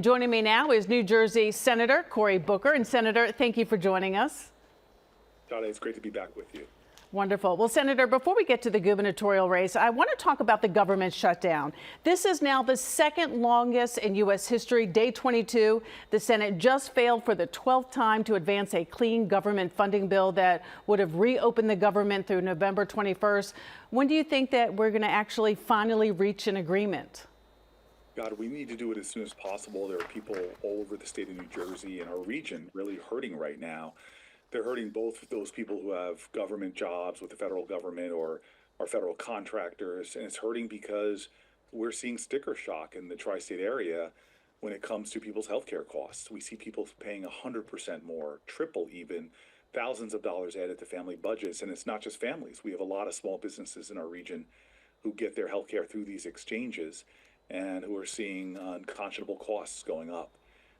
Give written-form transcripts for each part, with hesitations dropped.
Joining me now is New Jersey Senator Cory Booker. And Senator, thank you for joining us. Donna, it's great to be back with you. Wonderful. Well, Senator, before we get to the gubernatorial race, I want to talk about the government shutdown. This is now the second longest in U.S. history. Day 22, the Senate just failed for the 12th time to advance a clean government funding bill that would have reopened the government through November 21st. When do you think that we're going to actually finally reach an agreement? God, we need to do it as soon as possible. There are people all over the state of New Jersey and our region really hurting right now. They're hurting both those people who have government jobs with the federal government or are federal contractors, and it's hurting because we're seeing sticker shock in the tri-state area when it comes to people's health care costs. We see people paying 100% more, triple even, thousands of dollars added to family budgets, and it's not just families. We have a lot of small businesses in our region who get their health care through these exchanges and who are seeing unconscionable costs going up.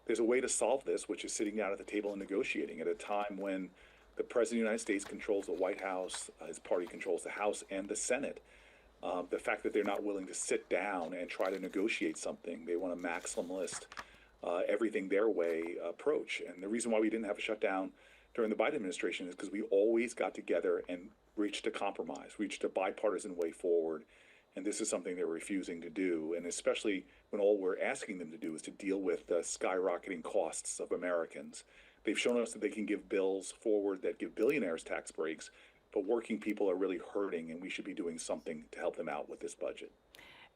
There's a way to solve this, which is sitting down at the table and negotiating at a time when the President of the United States controls the White House, his party controls the House and the Senate. The fact that they're not willing to sit down and try to negotiate something, they want a maximalist, everything their way approach. And the reason why we didn't have a shutdown during the Biden administration is because we always got together and reached a compromise, reached a bipartisan way forward. And this is something they're refusing to do, and especially when all we're asking them to do is to deal with the skyrocketing costs of Americans. They've shown us that they can give bills forward that give billionaires tax breaks, but working people are really hurting, and we should be doing something to help them out with this budget.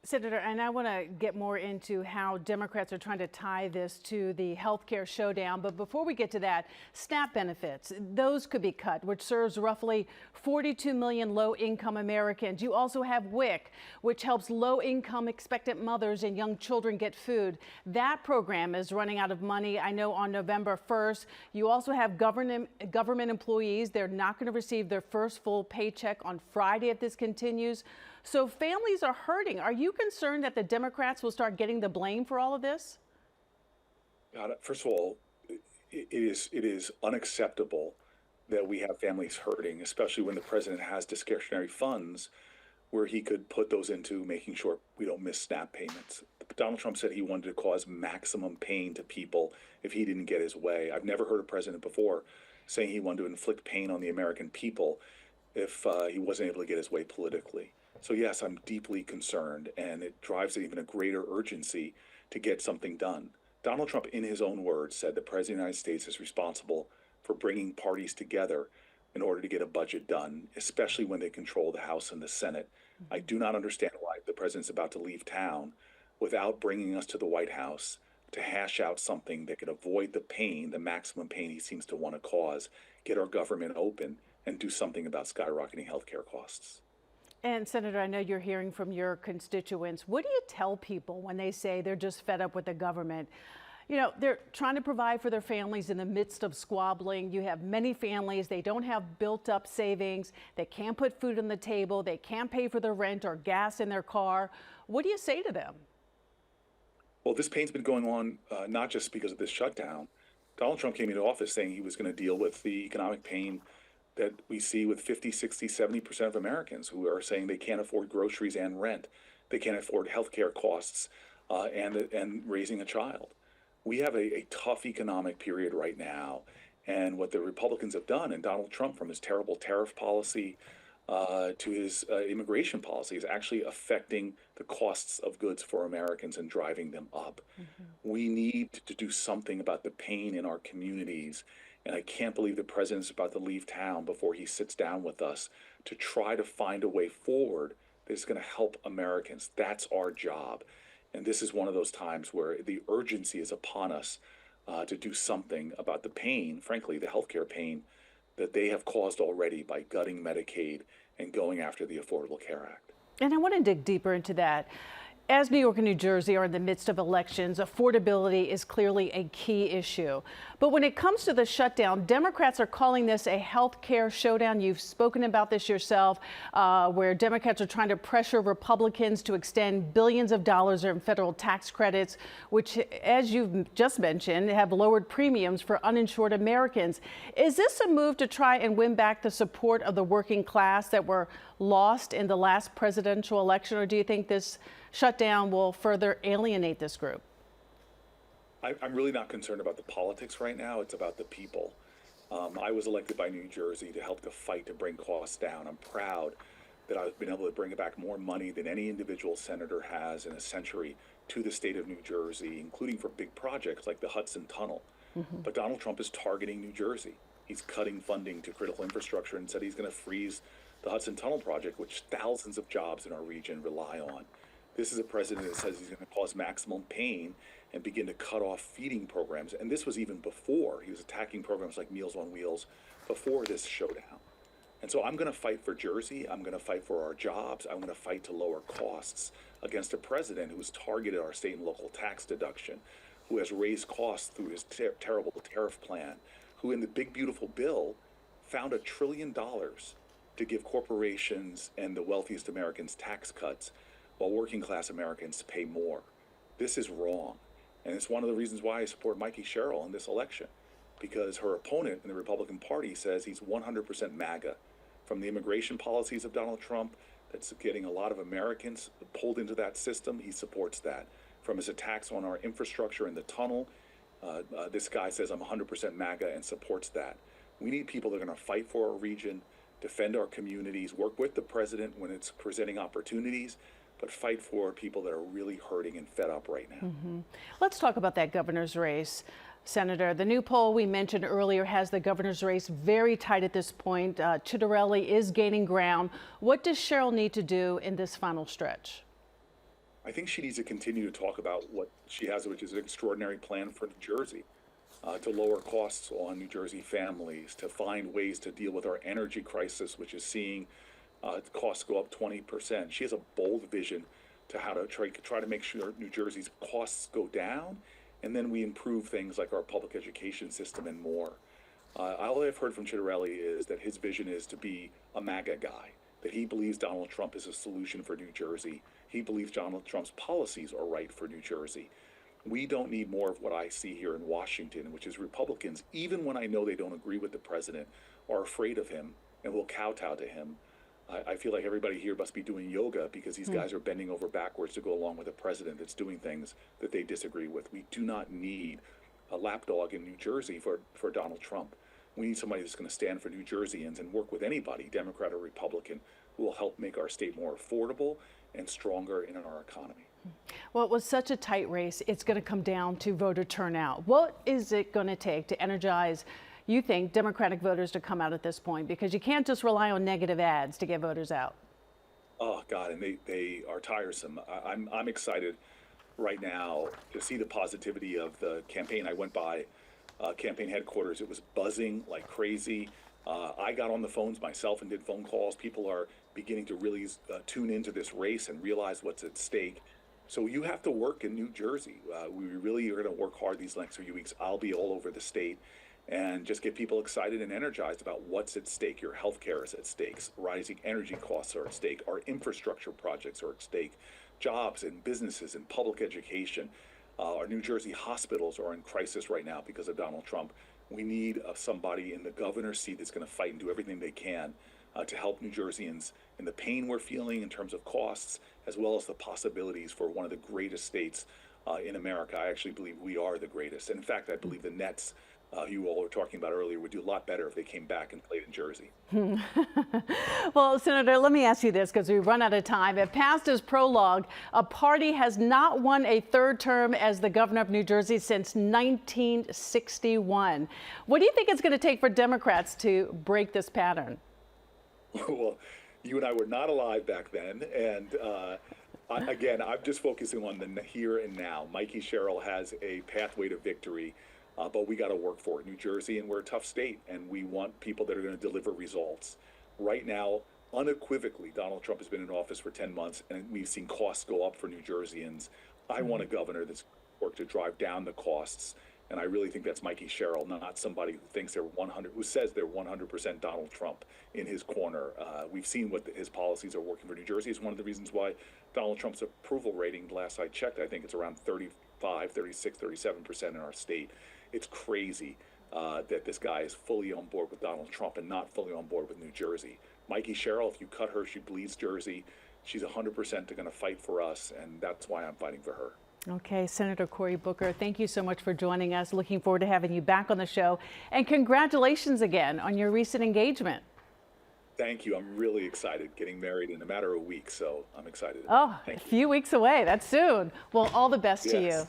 Senator, and I want to get more into how Democrats are trying to tie this to the health care showdown. But before we get to that, SNAP benefits, those could be cut, which serves roughly 42 million low-income Americans. You also have WIC, which helps low-income expectant mothers and young children get food. That program is running out of money, I know, on November 1st. You also have government employees. They're not going to receive their first full paycheck on Friday if this continues. So families are hurting. Are you concerned that the Democrats will start getting the blame for all of this? First of all, it is unacceptable that we have families hurting, especially when the president has discretionary funds where he could put those into making sure we don't miss SNAP payments. Donald Trump said he wanted to cause maximum pain to people if he didn't get his way. I've never heard a president before saying he wanted to inflict pain on the American people if he wasn't able to get his way politically. So yes, I'm deeply concerned, and it drives even a greater urgency to get something done. Donald Trump, in his own words, said the President of the United States is responsible for bringing parties together in order to get a budget done, especially when they control the House and the Senate. I do not understand why the President's about to leave town without bringing us to the White House to hash out something that could avoid the pain, the maximum pain he seems to want to cause, get our government open, and do something about skyrocketing health care costs. And Senator, I know you're hearing from your constituents. What do you tell people when they say they're just fed up with the government? You know, they're trying to provide for their families in the midst of squabbling. You have many families, they don't have built up savings. They can't put food on the table. They can't pay for their rent or gas in their car. What do you say to them? Well, this pain's been going on not just because of this shutdown. Donald Trump came into office saying he was going to deal with the economic pain that we see with 50, 60, 70% of Americans who are saying they can't afford groceries and rent. They can't afford health care costs and raising a child. We have a tough economic period right now. And what the Republicans have done, and Donald Trump, from his terrible tariff policy to his immigration policy, is actually affecting the costs of goods for Americans and driving them up. We need to do something about the pain in our communities. And I can't believe the president's about to leave town before he sits down with us to try to find a way forward that's going to help Americans. That's our job. And this is one of those times where the urgency is upon us to do something about the pain, frankly, the healthcare pain that they have caused already by gutting Medicaid and going after the Affordable Care Act. And I want to dig deeper into that. As New York and New Jersey are in the midst of elections, affordability is clearly a key issue. But when it comes to the shutdown, Democrats are calling this a health care showdown. You've spoken about this yourself, where Democrats are trying to pressure Republicans to extend billions of dollars in federal tax credits, which, as you've just mentioned, have lowered premiums for uninsured Americans. Is this a move to try and win back the support of the working class that were lost in the last presidential election, or do you think this shutdown will further alienate this group? I'm really not concerned about the politics right now. It's about the people. I was elected by New Jersey to help to fight to bring costs down. I'm proud that I've been able to bring back more money than any individual senator has in a century to the state of New Jersey, including for big projects like the Hudson Tunnel. But Donald Trump is targeting New Jersey. He's cutting funding to critical infrastructure and said he's going to freeze the Hudson Tunnel project, which thousands of jobs in our region rely on. This is a president that says he's going to cause maximum pain and begin to cut off feeding programs. And this was even before he was attacking programs like Meals on Wheels, before this showdown. And so I'm going to fight for Jersey. I'm going to fight for our jobs. I'm going to fight to lower costs against a president who's targeted our state and local tax deduction, who has raised costs through his terrible tariff plan, who in the big beautiful bill found $1 trillion to give corporations and the wealthiest Americans tax cuts while working class Americans pay more. This is wrong. And it's one of the reasons why I support Mikey Sherrill in this election, because her opponent in the Republican Party says he's 100% MAGA. From the immigration policies of Donald Trump, that's getting a lot of Americans pulled into that system, he supports that. From his attacks on our infrastructure and the tunnel, this guy says I'm 100% MAGA and supports that. We need people that are going to fight for our region, defend our communities, work with the president when it's presenting opportunities, but fight for people that are really hurting and fed up right now. Let's talk about that governor's race. Senator, the new poll we mentioned earlier has the governor's race very tight at this point. Ciattarelli is gaining ground. What does Sherrill need to do in this final stretch? I think she needs to continue to talk about what she has, which is an extraordinary plan for New Jersey, to lower costs on New Jersey families, to find ways to deal with our energy crisis, which is seeing costs go up 20%. She has a bold vision to how to try to make sure New Jersey's costs go down, and then we improve things like our public education system and more. All I've heard from Ciattarelli is that his vision is to be a MAGA guy, that he believes Donald Trump is a solution for New Jersey. He believes Donald Trump's policies are right for New Jersey. We don't need more of what I see here in Washington, which is Republicans, even when I know they don't agree with the president, are afraid of him and will kowtow to him. I feel like everybody here must be doing yoga because these guys are bending over backwards to go along with a president that's doing things that they disagree with. We do not need a lapdog in New Jersey for Donald Trump. We need somebody that's going to stand for New Jerseyans and work with anybody, Democrat or Republican, who will help make our state more affordable and stronger in our economy. Well, it was such a tight race. It's going to come down to voter turnout. What is it going to take to energize, you think, Democratic voters to come out at this point? Because you can't just rely on negative ads to get voters out. Oh, God, and they are tiresome. I'm excited right now to see the positivity of the campaign. I went by campaign headquarters. It was buzzing like crazy. I got on the phones myself and did phone calls. People are beginning to really tune into this race and realize what's at stake. So you have to work in New Jersey. We really are going to work hard these next few weeks. I'll be all over the state and just get people excited and energized about what's at stake. Your health care is at stake. Rising energy costs are at stake. Our infrastructure projects are at stake. Jobs and businesses and public education. Our New Jersey hospitals are in crisis right now because of Donald Trump. We need somebody in the governor's seat that's going to fight and do everything they can to help New Jerseyans in the pain we're feeling in terms of costs, as well as the possibilities for one of the greatest states in America. I actually believe we are the greatest. And in fact, I believe the Nets, you all were talking about earlier, would do a lot better if they came back and played in Jersey. Well, Senator, let me ask you this, because we've run out of time. If past is prologue, a party has not won a third term as the governor of New Jersey since 1961. What do you think it's going to take for Democrats to break this pattern? Well, you and I were not alive back then, and again, I'm just focusing on the here and now. Mikey Sherrill has a pathway to victory, but we got to work for it. New Jersey, and we're a tough state, and we want people that are going to deliver results. Right now, unequivocally, Donald Trump has been in office for 10 months, and we've seen costs go up for New Jerseyans. I want a governor that's worked to drive down the costs. And I really think that's Mikey Sherrill, not somebody who thinks who says they're 100% Donald Trump in his corner. We've seen what his policies are working for New Jersey. It's one of the reasons why Donald Trump's approval rating, last I checked, I think it's around 35, 36, 37% in our state. It's crazy that this guy is fully on board with Donald Trump and not fully on board with New Jersey. Mikey Sherrill, if you cut her, she bleeds Jersey. She's 100% going to fight for us, and that's why I'm fighting for her. Okay, Senator Cory Booker, thank you so much for joining us. Looking forward to having you back on the show. And congratulations again on your recent engagement. Thank you. I'm really excited. Getting married in a matter of weeks, so I'm excited. Oh, a few weeks away. That's soon. Well, all the best to you.